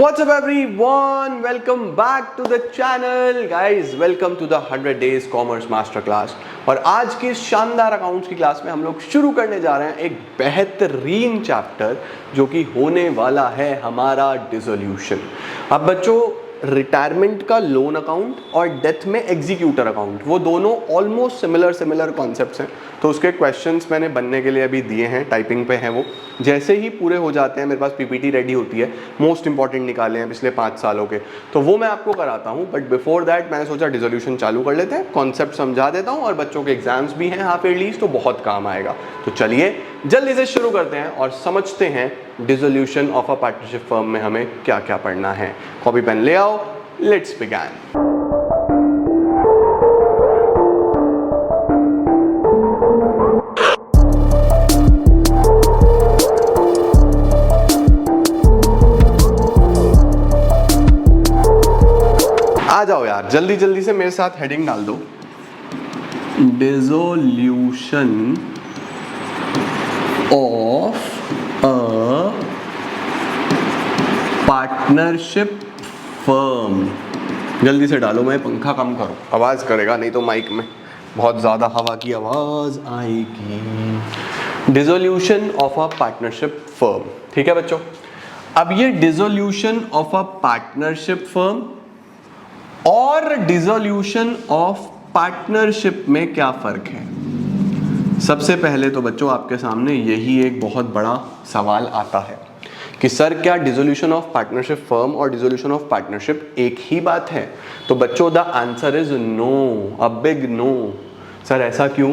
What's up everyone? Welcome back to the channel guys. Welcome to the 100 days commerce master class. और आज की शानदार accounts की class में हम लोग शुरू करने जा रहे हैं एक बेहतरीन चैप्टर जो कि होने वाला है हमारा डिसोल्यूशन। अब बच्चों, रिटायरमेंट का लोन अकाउंट और डेथ में एग्जीक्यूटर अकाउंट, वो दोनों ऑलमोस्ट सिमिलर कॉन्सेप्ट्स हैं। तो उसके क्वेश्चंस मैंने बनने के लिए अभी दिए हैं, टाइपिंग पे हैं वो। जैसे ही पूरे हो जाते हैं मेरे पास पीपीटी रेडी होती है, मोस्ट इंपॉर्टेंट निकाले हैं पिछले 5 सालों के, तो वो मैं आपको कराता हूँ। बट बिफोर दैट मैंने सोचा डिसोल्यूशन चालू कर लेते हैं, कॉन्सेप्ट समझा देता हूँ और बच्चों के एग्जाम्स भी हैं हाफ ईयरलीज, तो बहुत काम आएगा। तो चलिए जल्दी से शुरू करते हैं और समझते हैं dissolution of a partnership firm में हमें क्या क्या पढ़ना है। कॉपी पेन ले आओ, लेट्स बिगिन। आ जाओ यार, जल्दी जल्दी से मेरे साथ हेडिंग डाल दो। Dissolution of a partnership firm. जल्दी से डालो, मैं पंखा कम करो, आवाज करेगा नहीं तो माइक में बहुत ज्यादा हवा की आवाज आएगी। Dissolution of a partnership firm, ठीक है बच्चों। अब ये dissolution of a partnership firm और डिसोल्यूशन ऑफ पार्टनरशिप में क्या फर्क है? सबसे पहले तो बच्चों आपके सामने यही एक बहुत बड़ा सवाल आता है कि सर क्या डिसोल्यूशन ऑफ पार्टनरशिप फर्म और डिसोल्यूशन ऑफ पार्टनरशिप एक ही बात है? तो बच्चों the answer is no, a big no. Sir ऐसा क्यों?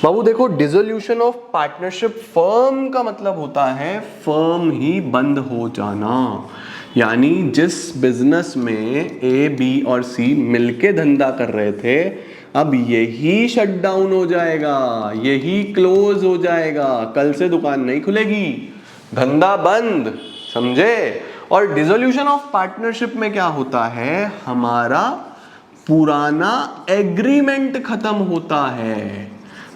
बाबू देखो, डिसोल्यूशन ऑफ पार्टनरशिप फर्म का मतलब होता है फर्म ही बंद हो जाना। यानी जिस बिजनेस में ए, बी और सी मिलके धंधा कर रहे थे, अब यही शट डाउन हो जाएगा, यही क्लोज हो जाएगा, कल से दुकान नहीं खुलेगी, धंधा बंद, समझे? और डिसोल्यूशन ऑफ पार्टनरशिप में क्या होता है? हमारा पुराना एग्रीमेंट खत्म होता है,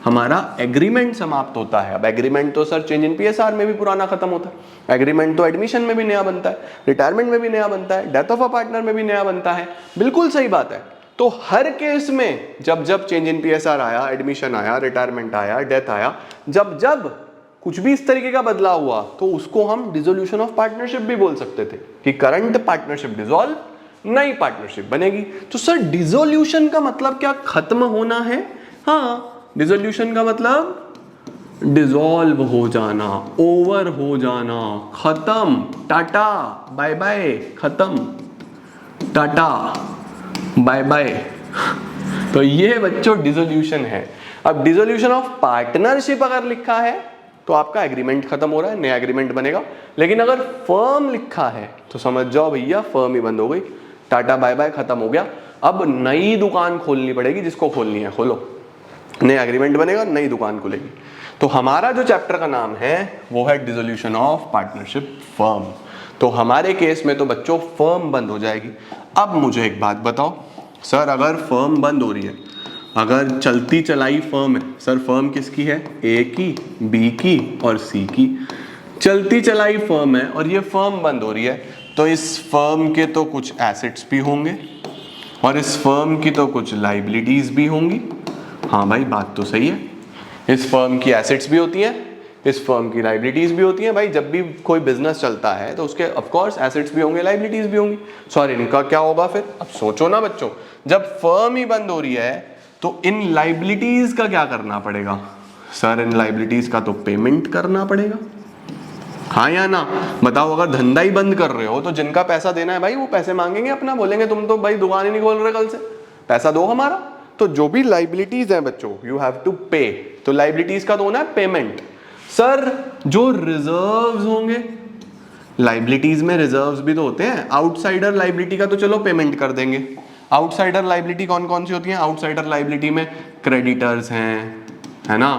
हमारा एग्रीमेंट समाप्त होता है। अब एग्रीमेंट तो सर चेंज इन पीएसआर में भी पुराना खत्म होता है, एग्रीमेंट तो एडमिशन में भी नया बनता है, रिटायरमेंट में भी नया बनता है, डेथ ऑफ अ पार्टनर में भी नया बनता है। बिल्कुल सही बात है। तो हर केस में जब जब चेंज इन पीएसआर आया, एडमिशन आया, रिटायरमेंट आया, डेथ आया, जब जब कुछ भी इस तरीके का बदलाव हुआ, तो उसको हम डिसोल्यूशन ऑफ पार्टनरशिप भी बोल सकते थे कि करंट पार्टनरशिप डिसॉल्व, नई पार्टनरशिप बनेगी। तो सर डिसोल्यूशन का मतलब क्या? खत्म होना है। हाँ, डिसोल्यूशन का मतलब डिसॉल्व हो जाना, ओवर हो जाना, खत्म, टाटा बाय बाय, खत्म, टाटा बाय बाय। तो ये बच्चों डिसोल्यूशन है। अब डिसोल्यूशन ऑफ पार्टनरशिप अगर लिखा है तो आपका एग्रीमेंट खत्म हो रहा है, नया एग्रीमेंट बनेगा। लेकिन अगर फर्म लिखा है तो समझ जाओ भैया फर्म ही बंद हो गई, टाटा बाय बाय, खत्म हो गया। अब नई दुकान खोलनी पड़ेगी, जिसको खोलनी है खोलो, नया एग्रीमेंट बनेगा, नई दुकान खुलेगी। तो हमारा जो चैप्टर का नाम है वो है डिसोल्यूशन ऑफ पार्टनरशिप फर्म। तो हमारे केस में तो बच्चों फर्म बंद हो जाएगी। अब मुझे एक बात बताओ, सर अगर फर्म बंद हो रही है, अगर चलती चलाई फर्म है, सर फर्म किसकी है? ए की, बी की और सी की। चलती चलाई फर्म है और ये फर्म बंद हो रही है, तो इस फर्म के तो कुछ एसेट्स भी होंगे और इस फर्म की तो कुछ लाइबिलिटीज भी होंगी। हाँ भाई, बात तो सही है। इस फर्म की एसेट्स भी होती हैं, इस फर्म की लाइबिलिटीज भी होती हैं। भाई जब भी कोई बिजनेस चलता है तो उसके ऑफ कोर्स एसेट्स भी होंगे, लाइबिलिटीज भी होंगी। सॉरी, इनका क्या होगा फिर? अब सोचो ना बच्चों, जब फर्म ही बंद हो रही है तो इन लाइबिलिटीज का क्या करना पड़ेगा? सर इन लाइबिलिटीज का तो पेमेंट करना पड़ेगा। हाँ या ना? बताओ, अगर धंधा ही बंद कर रहे हो तो जिनका पैसा देना है भाई वो पैसे मांगेंगे अपना, बोलेंगे तुम तो भाई दुकान ही नहीं खोल रहे, कल से पैसा दो हमारा। तो जो भी लाइबिलिटीज हैं बच्चों, यू हैव टू पे। तो लाइबिलिटीज का तो होना है पेमेंट। सर जो रिजर्व्स होंगे, लाइबिलिटीज में रिजर्व्स भी तो होते हैं। आउटसाइडर लाइबिलिटी का तो चलो पेमेंट कर देंगे। आउटसाइडर लाइबिलिटी कौन कौन सी होती है? आउटसाइडर लाइबिलिटी में क्रेडिटर्स हैं, है ना,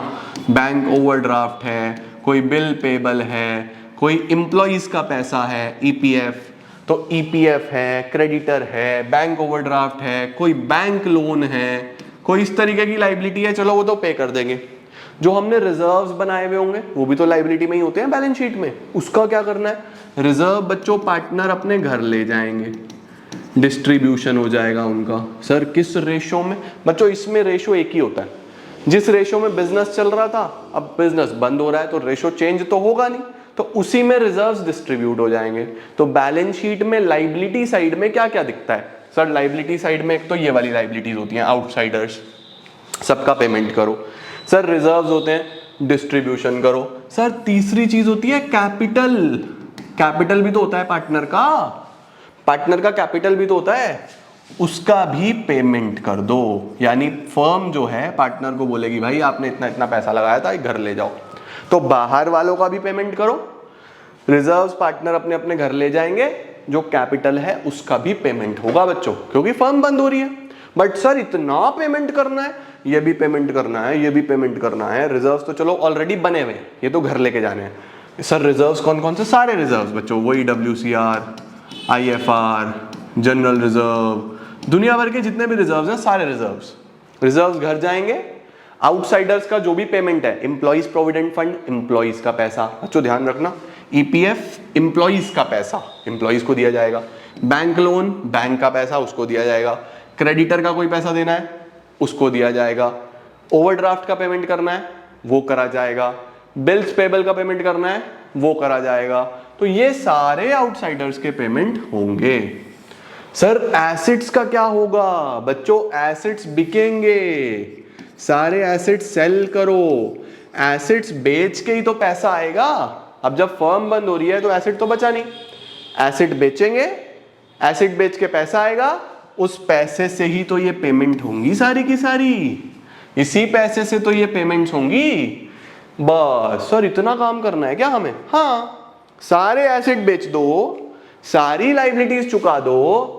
बैंक ओवरड्राफ्ट है, कोई बिल पेबल है, कोई एम्प्लॉइज का पैसा है, ईपीएफ, तो ईपीएफ है, क्रेडिटर है, बैंक ओवरड्राफ्ट है, कोई बैंक लोन है, कोई इस तरीके की लाइबिलिटी है, चलो वो तो पे कर देंगे। जो हमने रिजर्व्स बनाए हुए होंगे वो भी तो लाइबिलिटी में ही होते हैं बैलेंस शीट में, उसका क्या करना है? रिजर्व बच्चों पार्टनर अपने घर ले जाएंगे, डिस्ट्रीब्यूशन हो जाएगा उनका। सर किस रेशो में? बच्चों इसमें रेशो एक ही होता है, जिस रेशो में बिजनेस चल रहा था अब बिजनेस बंद हो रहा है तो रेशो चेंज तो होगा नहीं, तो उसी में रिजर्व्स डिस्ट्रीब्यूट हो जाएंगे। तो बैलेंस शीट में लाइबिलिटी साइड में क्या क्या दिखता है? सर लाइबिलिटी साइड में एक तो ये वाली लाइबिलिटीज होती हैं, आउटसाइडर्स, सबका पेमेंट करो। सर रिजर्व्स होते हैं, डिस्ट्रीब्यूशन करो। सर तीसरी चीज होती है कैपिटल, कैपिटल भी तो होता है पार्टनर का, पार्टनर का कैपिटल भी तो होता है, उसका भी पेमेंट कर दो। यानी फर्म जो है पार्टनर को बोलेगी भाई आपने इतना इतना पैसा लगाया था, घर ले जाओ, तो बाहर वालों का भी पेमेंट करो, रिजर्व्स पार्टनर अपने अपने घर ले जाएंगे, जो कैपिटल है उसका भी पेमेंट होगा बच्चों, क्योंकि फर्म बंद हो रही है। बट सर इतना पेमेंट करना है, ये भी पेमेंट करना है, ये भी पेमेंट करना है, रिजर्व्स तो चलो ऑलरेडी बने हुए हैं, ये तो घर लेके जाने हैं। सर रिजर्व्स कौन कौन से? सारे रिजर्व्स बच्चों, वही WCR, IFR, जनरल रिजर्व, दुनिया भर के जितने भी रिजर्व्स हैं सारे रिजर्व्स घर जाएंगे। आउटसाइडर्स का जो भी पेमेंट है, एम्प्लॉइज प्रोविडेंट फंड एम्प्लॉइज का पैसा, बच्चों ध्यान रखना, EPF एम्प्लॉइज का पैसा एम्प्लॉइज को दिया जाएगा, बैंक लोन बैंक का पैसा उसको दिया जाएगा, क्रेडिटर का कोई पैसा देना है उसको दिया जाएगा, ओवरड्राफ्ट का पेमेंट करना है वो करा जाएगा, बिल्स पेबल का पेमेंट करना है वो करा जाएगा। तो ये सारे आउटसाइडर्स के पेमेंट होंगे। सर एसेट्स का क्या होगा? बच्चों एसेट्स बिकेंगे, सारे एसेट्स सेल करो, एसेट्स बेच के ही तो पैसा आएगा। अब जब फर्म बंद हो रही है तो एसेट तो बचा नहीं, एसेट बेचेंगे, एसेट बेच के पैसा आएगा, उस पैसे से ही तो ये पेमेंट होंगी सारी की सारी, इसी पैसे से तो ये पेमेंट्स होंगी। बस सर इतना काम करना है क्या हमें? हाँ, सारे एसेट बेच दो, सारी लाइबिलिटीज चुका दो,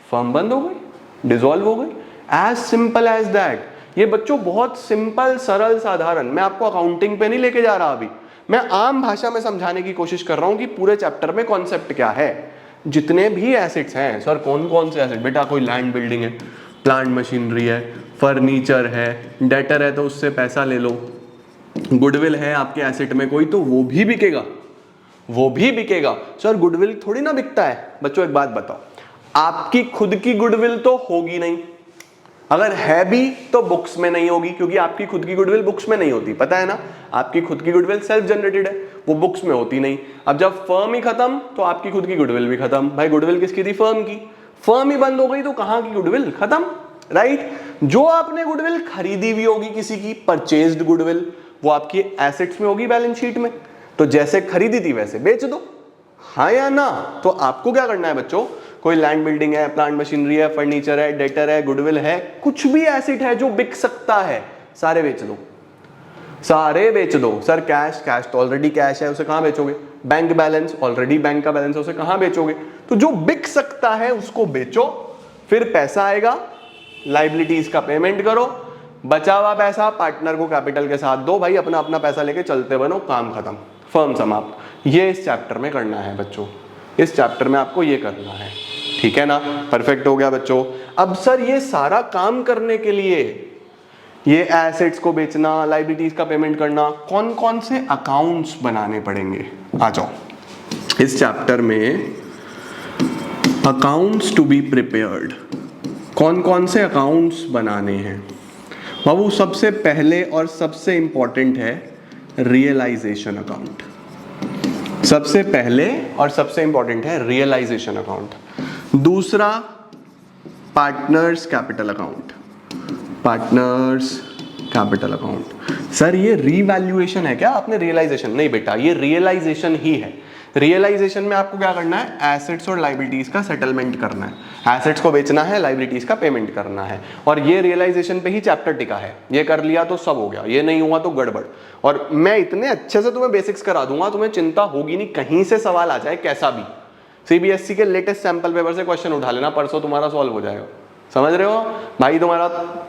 फर्म बंद हो गई, डिसॉल्व हो गई, एज सिंपल एज दैट। ये बच्चों बहुत सिंपल, सरल, साधारण, मैं आपको अकाउंटिंग पे नहीं लेके जा रहा अभी, मैं आम भाषा में समझाने की कोशिश कर रहा हूं कि पूरे चैप्टर में कॉन्सेप्ट क्या है। जितने भी एसेट्स हैं, सर कौन कौन से एसेट? बेटा कोई लैंड बिल्डिंग है, प्लांट मशीनरी है, फर्नीचर है, डेटर है तो उससे पैसा ले लो, गुडविल है आपके एसेट में कोई तो वो भी बिकेगा, वो भी बिकेगा। सर गुडविल थोड़ी ना बिकता है। बच्चों एक बात बताओ, आपकी खुद की गुडविल तो होगी नहीं, अगर है भी तो बुक्स में नहीं होगी, क्योंकि आपकी खुद की गुडविल बुक्स में नहीं होती, पता है ना, आपकी खुद की गुडविल सेल्फ जनरेटेड है, वो बुक्स में होती नहीं। अब जब फर्म ही खत्म तो आपकी खुद की गुडविल भी खत्म। भाई गुडविल किसकी थी? फर्म की, फर्म ही बंद हो गई तो कहां की गुडविल? खत्म, राइट। जो आपने गुडविल खरीदी हुई होगी किसी की, परचेज्ड गुडविल, वो आपकी एसेट्स में होगी बैलेंस शीट में, तो जैसे खरीदी थी वैसे बेच दो, हाँ या ना। तो आपको क्या करना है बच्चों, कोई लैंड बिल्डिंग है, प्लांट मशीनरी है, फर्नीचर है, डेटर है, गुडविल है, कुछ भी एसेट है जो बिक सकता है, सारे बेच दो, सारे बेच दो। सर कैश, कैश तो ऑलरेडी कैश है, उसे कहां बेचोगे? बैंक बैलेंस, ऑलरेडी बैंक का बैलेंस है, उसे कहां बेचोगे? तो जो बिक सकता है उसको बेचो, फिर पैसा आएगा, लाइबिलिटीज का पेमेंट करो, बचा हुआ पैसा पार्टनर को कैपिटल के साथ दो, भाई अपना अपना पैसा लेके चलते बनो, काम खत्म, फर्म समाप्त। ये इस चैप्टर में करना है बच्चों, इस चैप्टर में आपको ये करना है, ठीक है ना? परफेक्ट हो गया बच्चों। अब सर ये सारा काम करने के लिए, ये एसेट्स को बेचना, लाइबिलिटीज का पेमेंट करना, कौन कौन से अकाउंट्स बनाने पड़ेंगे? आ जाओ, इस चैप्टर में अकाउंट्स टू बी प्रिपेयर्ड, कौन कौन से अकाउंट्स बनाने हैं बाबू? सबसे पहले और सबसे इंपॉर्टेंट है रियलाइजेशन अकाउंट, सबसे पहले और सबसे इंपॉर्टेंट है रियलाइजेशन अकाउंट। दूसरा partners capital account, partners capital account. Sir ये रीवैल्यूएशन है क्या? आपने रियलाइजेशन नहीं बेटा, ये रियलाइजेशन ही है। रियलाइजेशन में आपको क्या करना है? एसेट्स और लाइबिलिटीज का सेटलमेंट करना है, एसेट्स को बेचना है, लाइबिलिटीज का पेमेंट करना है, और ये रियलाइजेशन पे ही चैप्टर टिका है। ये कर लिया तो सब हो गया, ये नहीं हुआ तो गड़बड़। और मैं इतने अच्छे से तुम्हें बेसिक्स करा दूंगा, तुम्हें चिंता होगी नहीं, कहीं से सवाल आ जाए कैसा भी, CBSE के लेटेस्ट सैंपल पेपर से क्वेश्चन उठा लेना, परसों तुम्हारा सॉल्व हो जाएगा। समझ रहे हो? भाई तुम्हारा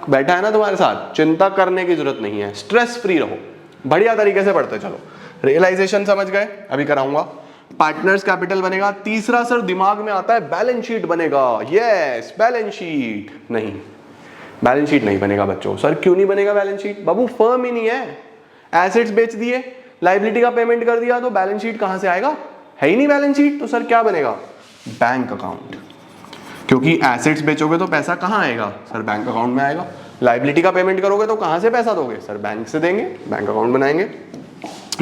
बैठा है ना तुम्हारे साथ, चिंता करने की जरूरत नहीं है, स्ट्रेस फ्री रहो, बढ़िया तरीके से पढ़ते चलो। रियलाइजेशन समझ गए, अभी कराऊंगा। पार्टनर्स कैपिटल बनेगा। तीसरा सर दिमाग में आता है बैलेंस शीट बनेगा। यस, बैलेंस शीट नहीं, बैलेंस शीट नहीं बनेगा बच्चों। सर क्यों नहीं बनेगा बैलेंस शीट? बाबू फर्म ही नहीं है, एसेट्स बेच दिए, लाइबिलिटी का पेमेंट कर दिया, तो बैलेंस शीट कहां से आएगा? है ही नहीं बैलेंस शीट, तो सर क्या बनेगा? Bank account. क्योंकि एसेट्स बेचोगे तो पैसा कहां आएगा? सर बैंक अकाउंट में आएगा। लाइबिलिटी का पेमेंट करोगे तो कहां से पैसा दोगे? सर बैंक से देंगे, बैंक अकाउंट बनाएंगे।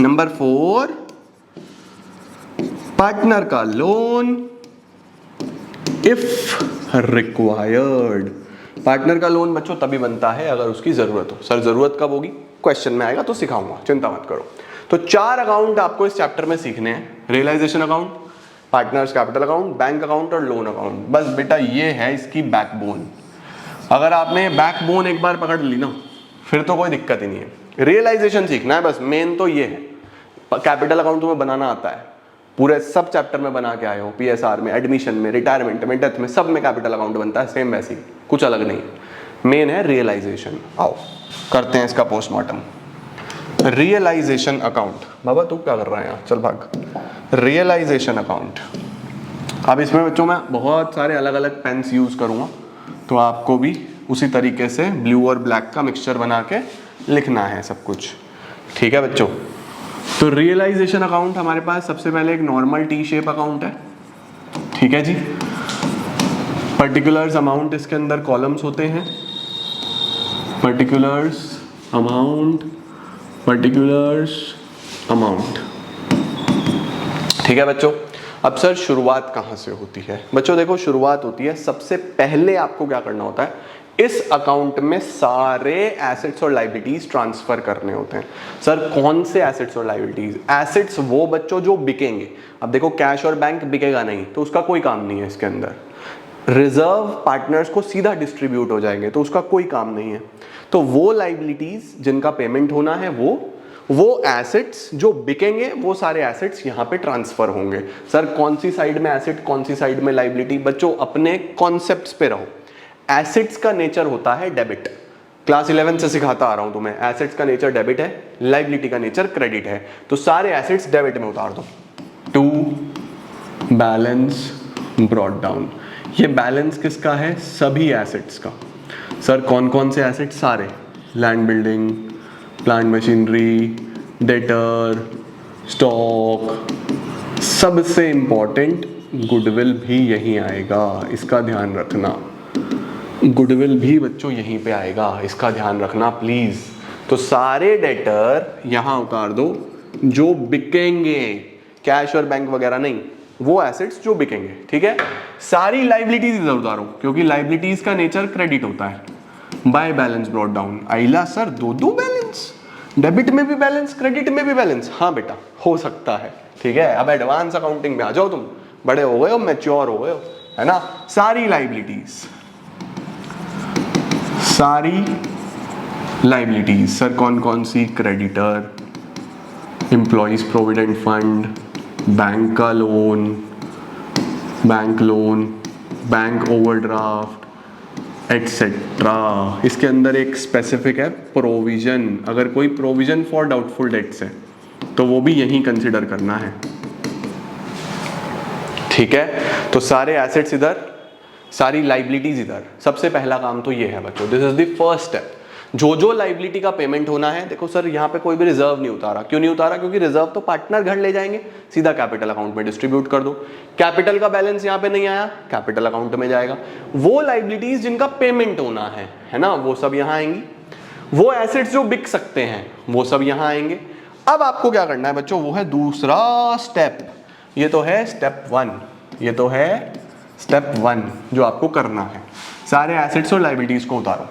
नंबर 4, पार्टनर का लोन इफ रिक्वायर्ड। पार्टनर का लोन बच्चों तभी बनता है अगर उसकी जरूरत हो। सर जरूरत कब होगी? क्वेश्चन में आएगा तो सिखाऊंगा, चिंता मत करो। तो 4 अकाउंट आपको इस चैप्टर में सीखने हैं, realisation account, partners capital account, bank account और लोन अकाउंट। बस बेटा ये है इसकी बैकबोन। अगर आपने बैकबोन एक बार पकड़ ली ना, फिर तो कोई दिक्कत ही नहीं है। रियलाइजेशन सीखना है बस, मेन तो ये है। कैपिटल अकाउंट तुम्हें बनाना आता है, पूरे सब चैप्टर में बना के आए हो, पीएसआर में, एडमिशन में, रिटायरमेंट में, डेथ में, सब में कैपिटल अकाउंट बनता है, सेम वैसे ही, कुछ अलग नहीं। मेन है रियलाइजेशन। आओ करते हैं इसका पोस्टमार्टम। रियलाइजेशन अकाउंट, बाबा तू क्या कर रहा है यहाँ, चल भाग। रियलाइजेशन अकाउंट, अब इसमें बच्चों मैं बहुत सारे अलग अलग पेन्स यूज करूँगा, तो आपको भी उसी तरीके से ब्लू और ब्लैक का मिक्सचर बना के लिखना है सब कुछ, ठीक है बच्चों। तो रियलाइजेशन अकाउंट हमारे पास सबसे पहले एक नॉर्मल टी शेप अकाउंट है, ठीक है जी। पर्टिकुलर्स अमाउंट इसके अंदर कॉलम्स होते हैं, पर्टिकुलर्स अमाउंट, पर्टिकुलर्स अमाउंट, ठीक है बच्चों। अब सर शुरुआत कहाँ से होती है? बच्चों देखो शुरुआत होती है, सबसे पहले आपको क्या करना होता है, इस अकाउंट में सारे एसेट्स और लायबिलिटीज ट्रांसफर करने होते हैं। सर कौन से एसेट्स और लायबिलिटीज? एसेट्स वो बच्चों जो बिकेंगे। अब देखो कैश और बैंक बिकेगा नहीं तो उसका कोई काम नहीं है इसके अंदर। रिजर्व पार्टनर्स को सीधा डिस्ट्रीब्यूट हो जाएंगे तो उसका कोई काम नहीं है। तो वो लायबिलिटीज जिनका पेमेंट होना है, वो एसेट्स जो बिकेंगे, वो सारे एसेट्स यहाँ पे ट्रांसफर होंगे। सर कौन सी साइड में एसेट, कौन सी साइड में लायबिलिटी? बच्चों अपने कॉन्सेप्ट्स पे रहो। एसेट्स का नेचर होता है डेबिट, क्लास 11 से सिखाता आ रहा हूं तुम्हें। एसेट्स का नेचर डेबिट है, लायबिलिटी का नेचर क्रेडिट है, तो सारे एसेट्स डेबिट में उतार दो। टू बैलेंस ब्रॉट डाउन, ये बैलेंस किसका है? सभी एसेट्स का। सर कौन कौन से एसेट्स? सारे, land building, plant machinery, debtor, stock, सबसे इंपॉर्टेंट गुडविल भी यहीं आएगा, इसका ध्यान रखना। गुडविल भी बच्चों यहीं पे आएगा, इसका ध्यान रखना प्लीज। तो सारे डेटर यहां उतार दो जो बिकेंगे, कैश और बैंक वगैरह नहीं, वो एसेट्स जो बिकेंगे, ठीक है। सारी लायबिलिटीज इधर उतारो क्योंकि लायबिलिटीज का नेचर क्रेडिट होता है। बाय बैलेंस ब्रॉट डाउन, आइला सर दो बैलेंस, डेबिट में भी बैलेंस, क्रेडिट में भी बैलेंस? हाँ बेटा हो सकता है, ठीक है। अब एडवांस अकाउंटिंग में आ जाओ, तुम बड़े हो गए हो, मैच्योर हो गए हो, है ना। सारी लायबिलिटीज, सारी लायबिलिटीज सर कौन कौन सी? Creditor, employees provident fund, bank का loan, bank loan, bank overdraft etcetera. इसके अंदर एक स्पेसिफिक है प्रोविजन, अगर कोई प्रोविजन फॉर डाउटफुल डेट्स है तो वो भी यहीं कंसिडर करना है, ठीक है। तो सारे एसेट्स इधर, सारी लायबिलिटीज इधर। सबसे पहला काम तो ये है बच्चों, this is the first step. जो लायबिलिटी का पेमेंट होना है, देखो सर यहाँ पे कोई भी रिजर्व नहीं उतारा। क्यों नहीं उतारा? क्योंकि रिजर्व तो पार्टनर घर ले जाएंगे, सीधा कैपिटल अकाउंट में डिस्ट्रीब्यूट कर दो। कैपिटल का बैलेंस यहाँ पे नहीं आया, कैपिटल अकाउंट में जाएगा। वो लायबिलिटीज जिनका पेमेंट होना है ना, वो सब यहाँ आएंगी। वो एसेट्स जो बिक सकते हैं वो सब यहाँ आएंगे। अब आपको क्या करना है बच्चों, वो है दूसरा स्टेप। ये तो है स्टेप 1, ये तो है स्टेप 1 जो आपको करना है, सारे एसेट्स और लायबिलिटीज को उतारो।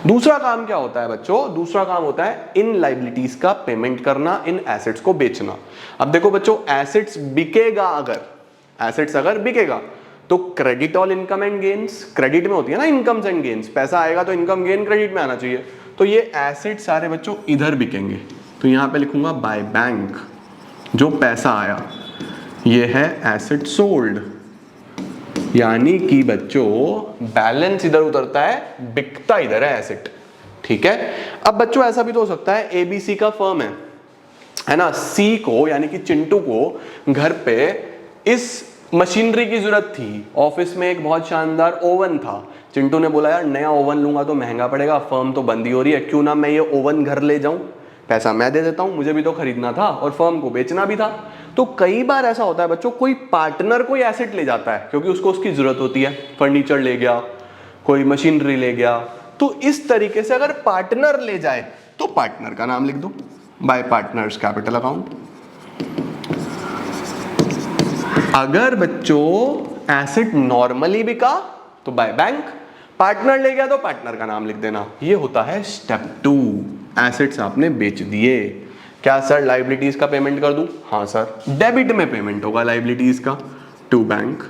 दूसरा काम क्या होता है बच्चों? दूसरा काम होता है इन लायबिलिटीज का पेमेंट करना, इन एसेट्स को बेचना। अब देखो बच्चों, एसेट्स बिकेगा, अगर एसेट्स अगर बिकेगा तो credit all income and gains, credit में होती है ना इनकम्स एंड गेन्स, पैसा आएगा तो इनकम गेन क्रेडिट में आना चाहिए। तो ये एसेट सारे बच्चों इधर बिकेंगे, तो यहां पे लिखूंगा बाय बैंक, जो पैसा आया ये है एसेट सोल्ड, यानी कि बच्चों बैलेंस इधर उतरता है, बिकता इधर है एसेट, ठीक है। अब बच्चों ऐसा भी तो हो सकता है एबीसी का फर्म है ना, सी को यानी कि चिंटू को घर पे इस मशीनरी की जरूरत थी, ऑफिस में एक बहुत शानदार ओवन था। चिंटू ने बोला यार नया ओवन लूंगा तो महंगा पड़ेगा, फर्म तो बंद ही हो रही है, क्यों ना मैं ये ओवन घर ले जाऊं, पैसा मैं दे देता हूँ, मुझे भी तो खरीदना था और फर्म को बेचना भी था। तो कई बार ऐसा होता है बच्चों, कोई पार्टनर कोई एसेट ले जाता है क्योंकि उसको उसकी जरूरत होती है, फर्नीचर ले गया, कोई मशीनरी ले गया। तो इस तरीके से अगर पार्टनर ले जाए तो पार्टनर का नाम लिख दो, बाय पार्टनर्स कैपिटल अकाउंट। अगर बच्चों एसेट नॉर्मली बिका तो बाय बैंक, पार्टनर ले गया तो पार्टनर का नाम लिख देना। ये होता है स्टेप 2, एसेट्स आपने बेच दिए। क्या सर लाइबिलिटीज का पेमेंट कर दूं? हाँ सर, डेबिट में पेमेंट होगा लाइबिलिटीज का, to bank,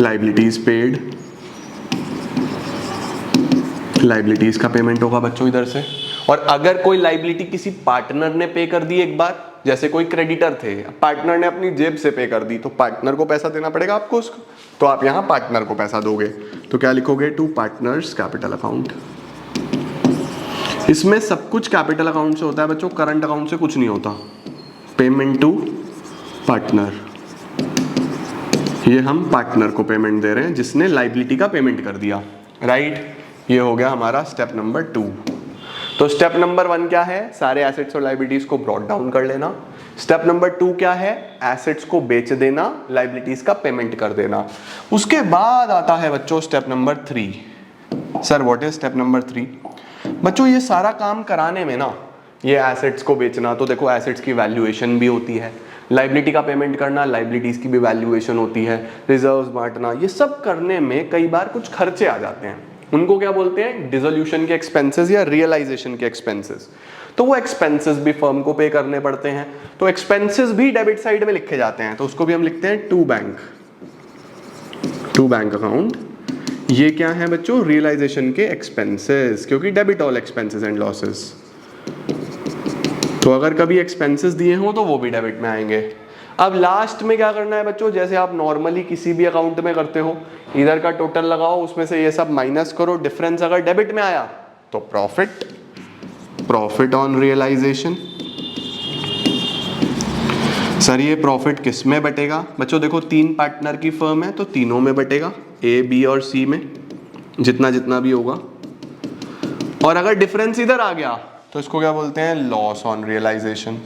liabilities paid, liabilities का पेमेंट होगा बच्चों इधर से। और अगर कोई लाइबिलिटी किसी पार्टनर ने पे कर दी एक बार, जैसे कोई क्रेडिटर थे, पार्टनर ने अपनी जेब से पे कर दी, तो पार्टनर को पैसा देना पड़ेगा आपको उसको, तो आप यहां पार्टनर को पैसा दोगे। तो क्या लिखोगे? To partners capital account. इसमें सब कुछ कैपिटल अकाउंट से होता है बच्चों, करंट अकाउंट से कुछ नहीं होता। पेमेंट टू पार्टनर, ये हम पार्टनर को पेमेंट दे रहे हैं जिसने लाइबिलिटी का पेमेंट कर दिया, राइट। ये हो गया हमारा स्टेप नंबर 2। तो स्टेप नंबर 1 क्या है? सारे एसेट्स और लाइबिलिटीज को ब्रॉट डाउन कर लेना। स्टेप नंबर 2 क्या है? एसेट्स को बेच देना, लाइबिलिटीज का पेमेंट कर देना। उसके बाद आता है बच्चों step number 3। Sir what is step number 3? बच्चों ये सारा काम कराने में ना, ये एसेट्स को बेचना, तो देखो एसेट्स की वैल्यूएशन भी होती है, लाइबिलिटी का पेमेंट करना, लाइबिलिटीज की भी वैल्यूएशन होती है, रिजर्व्स बांटना, ये सब करने में कई बार कुछ खर्चे आ जाते हैं। उनको क्या बोलते हैं? डिसोल्यूशन के एक्सपेंसेस या रियलाइजेशन के एक्सपेंसेस। तो वो एक्सपेंसेस भी फर्म को पे करने पड़ते हैं, तो एक्सपेंसेस भी डेबिट साइड में लिखे जाते हैं, तो उसको भी हम लिखते हैं to bank, to bank account. ये क्या है बच्चों? रियलाइजेशन के एक्सपेंसेस, क्योंकि debit all expenses and losses. तो अगर कभी एक्सपेंसेस दिए हो तो वो भी डेबिट में आएंगे। अब लास्ट में क्या करना है बच्चों? जैसे आप नॉर्मली किसी भी अकाउंट में करते हो, इधर का टोटल लगाओ, उसमें से ये सब माइनस करो, डिफरेंस अगर डेबिट में आया तो profit, profit on realisation. Sir ये प्रॉफिट किस में बटेगा? बच्चों देखो 3 पार्टनर की फर्म है तो तीनों में बटेगा, ए बी और सी में, जितना जितना भी होगा। और अगर डिफरेंस इधर आ गया तो इसको क्या बोलते हैं? Loss on realisation.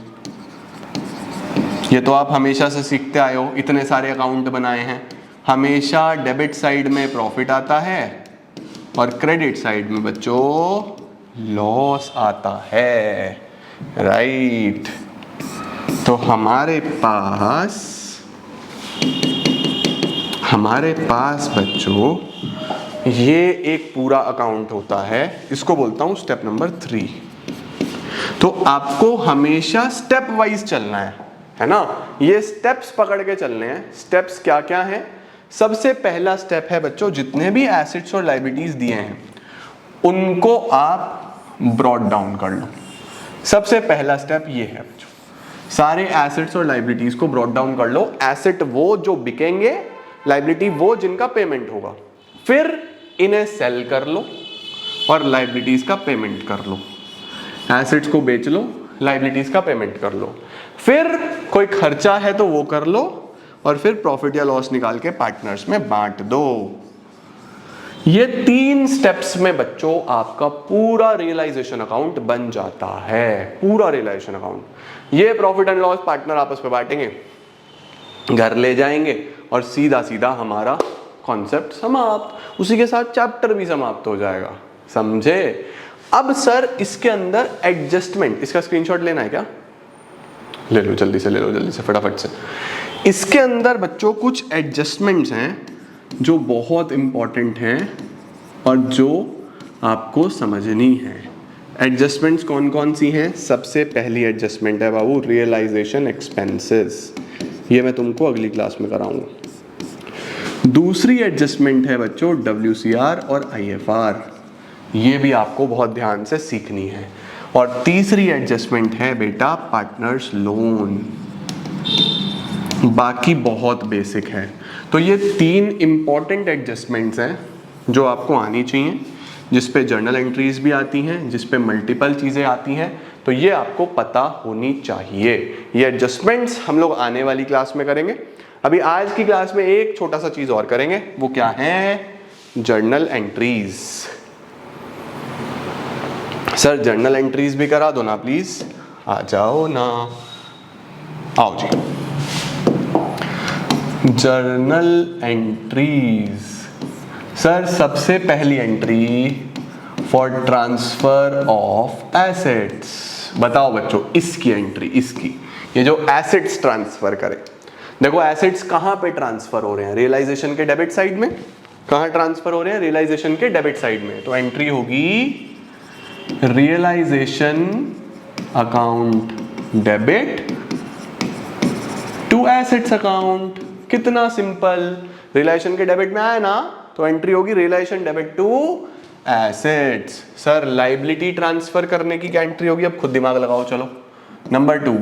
ये तो आप हमेशा से सीखते आए हो, इतने सारे अकाउंट बनाए हैं, हमेशा डेबिट साइड में प्रॉफिट आता है और क्रेडिट साइड में बच्चों लॉस आता है, राइट। तो हमारे पास बच्चों ये एक पूरा अकाउंट होता है, इसको बोलता हूं स्टेप नंबर 3। तो आपको हमेशा स्टेप वाइज चलना है ना, ये स्टेप्स पकड़ के चलने हैं। स्टेप्स क्या क्या हैं? सबसे पहला स्टेप है बच्चों, जितने भी एसेट्स और लाइबिलिटीज दिए हैं उनको आप ब्रॉट डाउन कर लो। सबसे पहला स्टेप ये है बच्चों, सारे एसेट्स और लाइबिलिटीज को ब्रॉट डाउन कर लो। एसेट वो जो बिकेंगे, लाइबिलिटी वो जिनका पेमेंट होगा। फिर इन्हें सेल कर लो और लाइबिलिटीज का पेमेंट कर लो। एसेट्स को बेच लो, लाइबिलिटीज का पेमेंट कर लो, फिर कोई खर्चा है तो वो कर लो, और फिर प्रॉफिट या लॉस निकाल के पार्टनर्स में बांट दो। ये 3 स्टेप्स में बच्चों आपका पूरा रियलाइजेशन अकाउंट बन जाता है, पूरा रियलाइजेशन अकाउंट। ये प्रॉफिट एंड लॉस पार्टनर आपस में बांटेंगे, घर ले जाएंगे और सीधा सीधा हमारा कॉन्सेप्ट समाप्त। उसी के साथ चैप्टर भी समाप्त हो जाएगा, समझे। अब सर इसके अंदर एडजस्टमेंट, इसका स्क्रीनशॉट लेना है क्या? ले लो जल्दी से, ले लो जल्दी से, फटाफट से। इसके अंदर बच्चों कुछ एडजस्टमेंट्स हैं जो बहुत इंपॉर्टेंट हैं और जो आपको समझनी है। एडजस्टमेंट्स कौन कौन सी हैं? सबसे पहली एडजस्टमेंट है बाबू रियलाइजेशन एक्सपेंसेस, ये मैं तुमको अगली क्लास में कराऊंगा। दूसरी एडजस्टमेंट है बच्चों WCR और IFR, ये भी आपको बहुत ध्यान से सीखनी है। और तीसरी एडजस्टमेंट है बेटा पार्टनर्स लोन, बाकी बहुत बेसिक है। तो ये 3 इंपॉर्टेंट एडजस्टमेंट्स हैं जो आपको आनी चाहिए, जिस पे जर्नल एंट्रीज भी आती हैं, जिस पे मल्टीपल चीज़ें आती हैं, तो ये आपको पता होनी चाहिए। ये एडजस्टमेंट्स हम लोग आने वाली क्लास में करेंगे। अभी आज की क्लास में एक छोटा सा चीज़ और करेंगे, वो क्या है? Journal entries. Sir journal entries भी करा दो ना प्लीज, आ जाओ ना, आओ जी। जर्नल एंट्रीज, सर सबसे पहली entry for transfer of assets, बताओ बच्चों इसकी एंट्री, इसकी, ये जो एसेट्स ट्रांसफर करे। देखो एसेट्स कहां पे ट्रांसफर हो रहे हैं, रियलाइजेशन के डेबिट साइड में। कहां ट्रांसफर हो रहे हैं, रियलाइजेशन के डेबिट साइड में। तो एंट्री होगी realisation account debit to assets account. कितना सिंपल, रियलाइजेशन के डेबिट में आया ना, तो एंट्री होगी realisation debit to assets. Sir liability transfer करने की क्या एंट्री होगी, अब खुद दिमाग लगाओ चलो। Number 2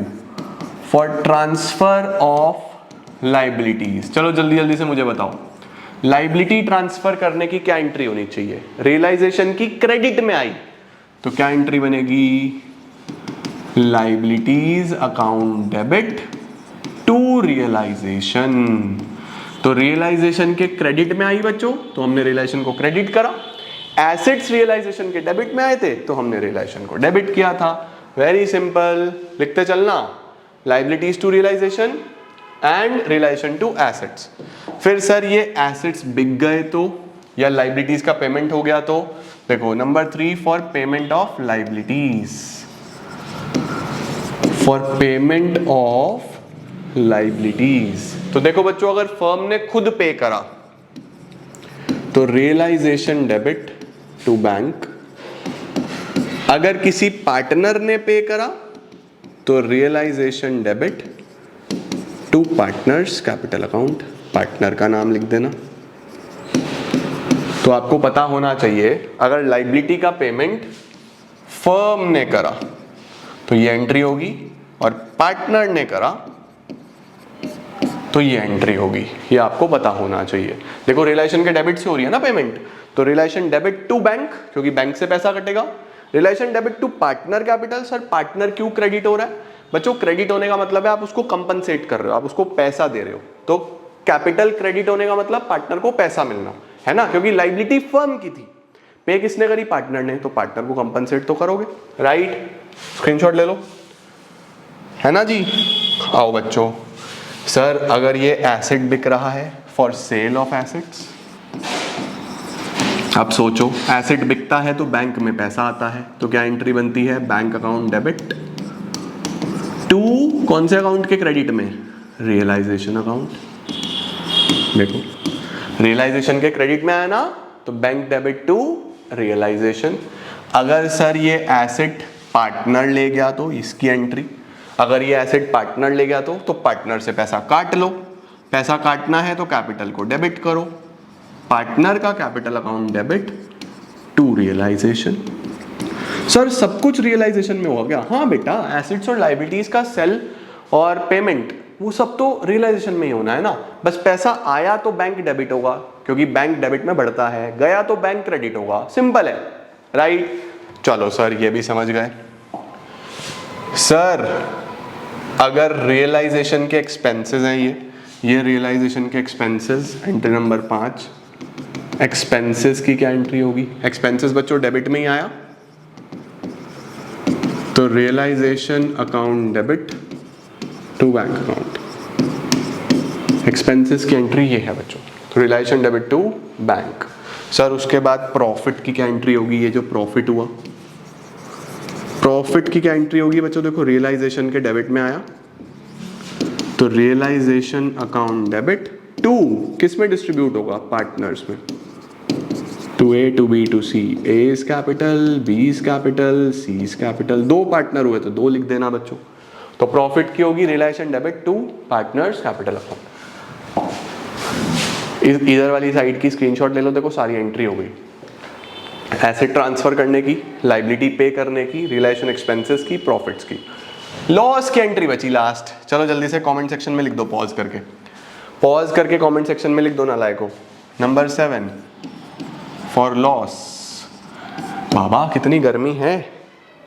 for transfer of liabilities, चलो जल्दी जल्दी से मुझे बताओ, लाइबिलिटी ट्रांसफर करने की क्या एंट्री होनी चाहिए। रियलाइजेशन की क्रेडिट में आई तो क्या एंट्री बनेगी, liabilities account debit to realisation. तो रियलाइजेशन के क्रेडिट में आई बच्चों, तो हमने रियलाइजेशन को क्रेडिट करा। एसेट्स रियलाइजेशन के डेबिट में आए थे तो हमने रियलाइजेशन को डेबिट किया था। वेरी सिंपल, लिखते चलना, liabilities to realisation and realisation to assets. फिर सर ये एसेट्स बिक गए तो, या लाइबिलिटीज का पेमेंट हो गया तो, देखो number 3 for payment of liabilities, for payment of liabilities. तो देखो बच्चों अगर फर्म ने खुद पे करा तो रियलाइजेशन डेबिट टू बैंक, अगर किसी पार्टनर ने पे करा तो realisation debit to partners capital account. Partner का नाम लिख देना। तो आपको पता होना चाहिए अगर लाइबिलिटी का पेमेंट फर्म ने करा तो ये एंट्री होगी, और पार्टनर ने करा तो ये एंट्री होगी। ये आपको पता होना चाहिए। देखो रियलाइजेशन के डेबिट से हो रही है ना पेमेंट, तो रियलाइजेशन डेबिट टू बैंक, क्योंकि बैंक से पैसा कटेगा। Realisation debit to partner capital, sir partner क्यों क्रेडिट हो रहा है बच्चों, क्रेडिट होने का मतलब है आप उसको कंपनसेट कर रहे हो, आप उसको पैसा दे रहे हो। तो कैपिटल क्रेडिट होने का मतलब पार्टनर को पैसा मिलना है ना, क्योंकि लाइबिलिटी फर्म की थी, पे किसने करी, पार्टनर ने, तो पार्टनर को कंपनसेट तो करोगे, राइट। स्क्रीनशॉट ले लो, है ना जी। आओ बच्चों, सर अगर ये एसेट बिक रहा है फॉर सेल ऑफ एसेट्स, अब सोचो एसेट बिकता है तो बैंक में पैसा आता है, तो क्या एंट्री बनती है, बैंक अकाउंट डेबिट टू कौन से अकाउंट के क्रेडिट में, रियलाइजेशन अकाउंट। देखो रियलाइजेशन के क्रेडिट में आया ना, तो बैंक डेबिट टू रियलाइजेशन। अगर सर ये एसेट पार्टनर ले गया तो इसकी एंट्री, अगर ये एसेट पार्टनर ले गया तो पार्टनर से पैसा काट लो, पैसा काटना है तो कैपिटल को डेबिट करो, पार्टनर का capital account debit to realisation. Sir सब कुछ रियलाइजेशन में हो गया, हाँ बेटा, एसेट्स और लायबिलिटीज का सेल और पेमेंट वो सब तो रियलाइजेशन में ही होना है ना, बस पैसा आया तो बैंक डेबिट होगा क्योंकि बैंक डेबिट में बढ़ता है, गया तो बैंक क्रेडिट होगा, सिंपल है, राइट। चलो सर ये भी समझ गए। सर अगर रियलाइजेशन के एक्सपेंसेस हैं ये रियलाइजेशन के एक्सपेंसेस, एंट्री नंबर 5, एक्सपेंसेस की क्या एंट्री होगी, एक्सपेंसेस बच्चों डेबिट में ही आया तो realisation account debit to bank account, expenses की एंट्री ये है बच्चों, तो realisation debit to bank. Sir उसके बाद प्रॉफिट की क्या एंट्री होगी, ये जो प्रॉफिट हुआ, प्रॉफिट की क्या एंट्री होगी बच्चों, देखो रियलाइजेशन के डेबिट में आया तो रियलाइजेशन अकाउंट डेबिट टू किस में डिस्ट्रीब्यूट होगा, पार्टनर्स में, to A to B to C, A is capital, B is capital, C is capital, दो पार्टनर हुए तो दो लिख देना बच्चों। तो प्रॉफिट की होगी realisation debit to partners capital account. इधर वाली साइड की स्क्रीनशॉट ले लो, देखो सारी एंट्री हो गई, एसेट ट्रांसफर करने की, लाइबिलिटी पे करने की, रियलाइजेशन एक्सपेंसेस की, प्रॉफिट्स की, लॉस की एंट्री बची लास्ट। चलो जल्दी से कमेंट सेक्शन में लिख दो, पॉज करके कमेंट सेक्शन में लिख दो नालायकों। Number 7 for loss. बाबा कितनी गर्मी है,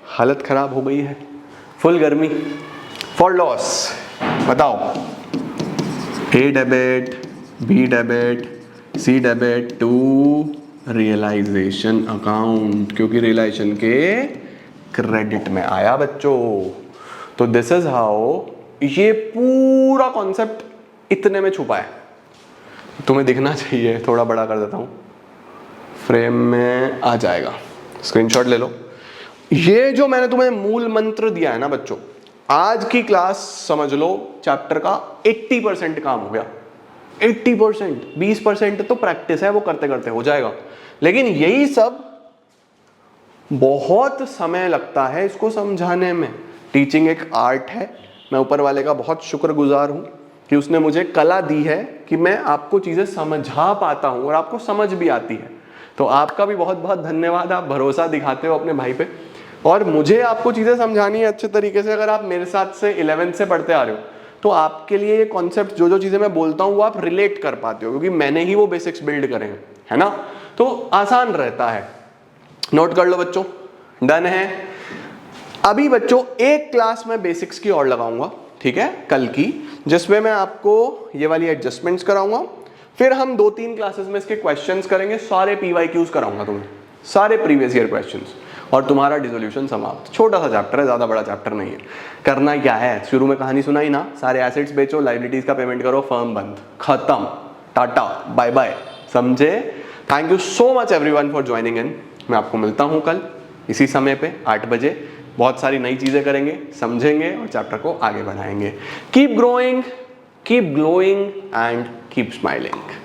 हालत खराब हो गई है, फुल गर्मी। फॉर लॉस बताओ, A debit, B debit, C debit to realisation account, क्योंकि रियलाइजेशन के क्रेडिट में आया बच्चों। तो दिस इज हाउ ये पूरा कॉन्सेप्ट इतने में छुपा है, तुम्हें दिखना चाहिए। थोड़ा बड़ा कर देता हूं, फ्रेम में आ जाएगा, स्क्रीनशॉट ले लो। ये जो मैंने तुम्हें मूल मंत्र दिया है ना बच्चों, आज की क्लास समझ लो चैप्टर का 80% काम हो गया। 80%, 20% तो प्रैक्टिस है, वो करते करते हो जाएगा। लेकिन यही सब बहुत समय लगता है इसको समझाने में। टीचिंग एक आर्ट है। मैं ऊपर वाले का बहुत शुक्रगुजार हूं कि उसने मुझे कला दी है कि मैं आपको चीजें समझा पाता हूं और आपको समझ भी आती है। तो आपका भी बहुत बहुत धन्यवाद, आप भरोसा दिखाते हो अपने भाई पे। और मुझे आपको चीजें समझानी है अच्छे तरीके से। अगर आप मेरे साथ से 11th से पढ़ते आ रहे हो तो आपके लिए ये कॉन्सेप्ट, जो जो चीजें मैं बोलता हूं वो आप रिलेट कर पाते हो, क्योंकि मैंने ही वो बेसिक्स बिल्ड करे हैं, है ना। तो आसान रहता है। नोट कर लो बच्चों, डन है। अभी बच्चों एक क्लास में बेसिक्स की और लगाऊंगा, ठीक है, कल की, जिसमें मैं आपको ये वाली एडजस्टमेंट्स कराऊंगा। फिर हम 2-3 क्लासेस में इसके क्वेश्चंस करेंगे, सारे PYQs कराऊंगा तुम्हें, सारे प्रीवियस ईयर क्वेश्चंस, और तुम्हारा डिसोल्यूशन समाप्त। छोटा सा चैप्टर है, ज्यादा बड़ा चैप्टर नहीं है। करना क्या है, शुरू में कहानी सुनाई ना, सारे एसेट्स बेचो, लायबिलिटीज का पेमेंट करो, फर्म बंद, खत्म, टाटा बाय बाय, समझे। Thank you so much everyone for joining in. मैं आपको मिलता हूं कल इसी समय पे 8 बजे। बहुत सारी नई चीजें करेंगे, समझेंगे और चैप्टर को आगे बढ़ाएंगे। Keep growing, keep glowing and keep smiling.